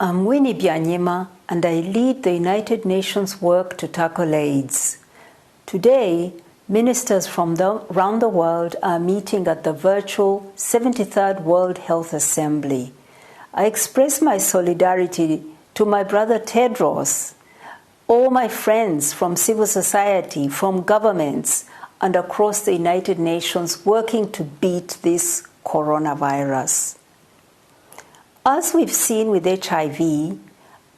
I'm Winnie Byanyima, and I lead the United Nations work to tackle AIDS. Today, ministers from around the world are meeting at the virtual 73rd World Health Assembly. I express my solidarity to my brother Tedros, all my friends from civil society, from governments, and across the United Nations working to beat this coronavirus. As we've seen with HIV,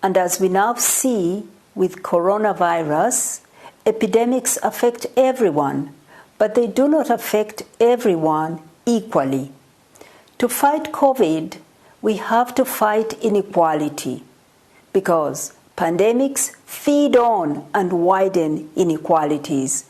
and as we now see with coronavirus, epidemics affect everyone, but they do not affect everyone equally. To fight COVID, we have to fight inequality, because pandemics feed on and widen inequalities.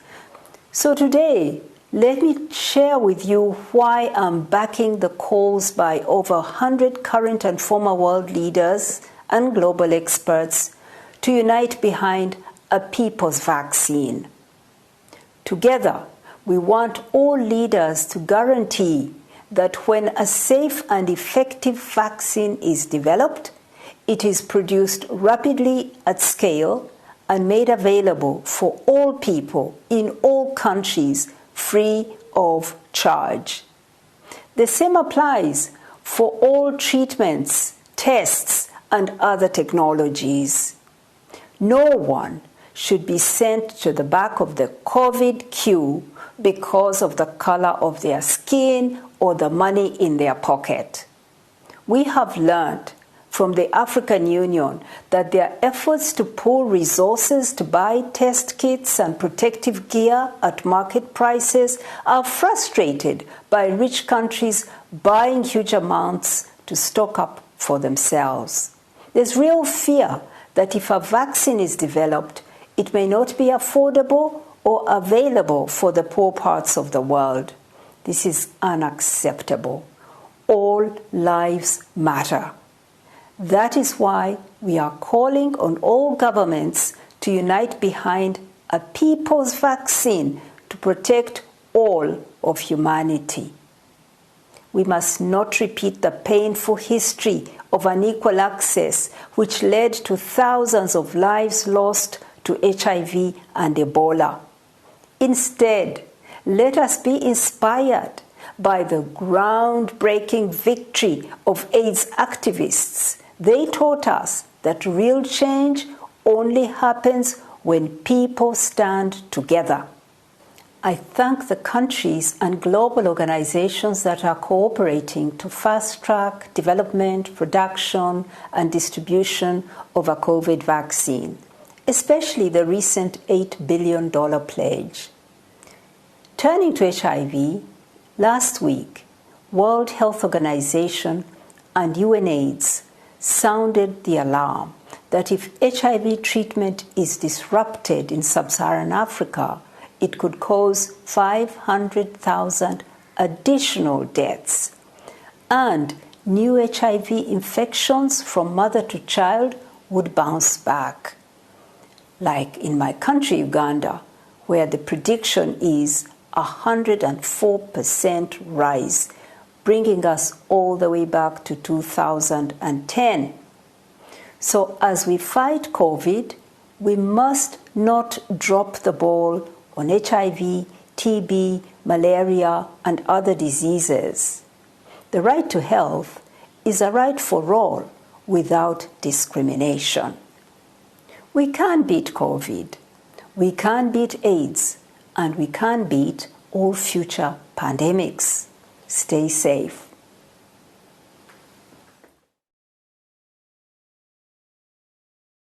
So today, let me share with you why I'm backing the calls by over 100 current and former world leaders and global experts to unite behind a people's vaccine. Together, we want all leaders to guarantee that when a safe and effective vaccine is developed, it is produced rapidly at scale and made available for all people in all countries free of charge. The same applies for all treatments, tests, and other technologies. No one should be sent to the back of the COVID queue because of the color of their skin or the money in their pocket. We have learned from the African Union that their efforts to pool resources to buy test kits and protective gear at market prices are frustrated by rich countries buying huge amounts to stock up for themselves. There's real fear that if a vaccine is developed, it may not be affordable or available for the poor parts of the world. This is unacceptable. All lives matter. That is why we are calling on all governments to unite behind a people's vaccine to protect all of humanity. We must not repeat the painful history of unequal access which led to thousands of lives lost to HIV and Ebola. Instead, let us be inspired by the groundbreaking victory of AIDS activists. They taught us that real change only happens when people stand together. I thank the countries and global organizations that are cooperating to fast-track development, production, and distribution of a COVID vaccine, especially the recent $8 billion pledge. Turning to HIV, last week, World Health Organization and UNAIDS sounded the alarm that if HIV treatment is disrupted in sub-Saharan Africa, it could cause 500,000 additional deaths. And new HIV infections from mother to child would bounce back. Like in my country, Uganda, where the prediction is 104% rise, bringing us all the way back to 2010. So as we fight COVID, we must not drop the ball on HIV, TB, malaria, and other diseases. The right to health is a right for all without discrimination. We can beat COVID, we can beat AIDS, and we can beat all future pandemics. Stay safe.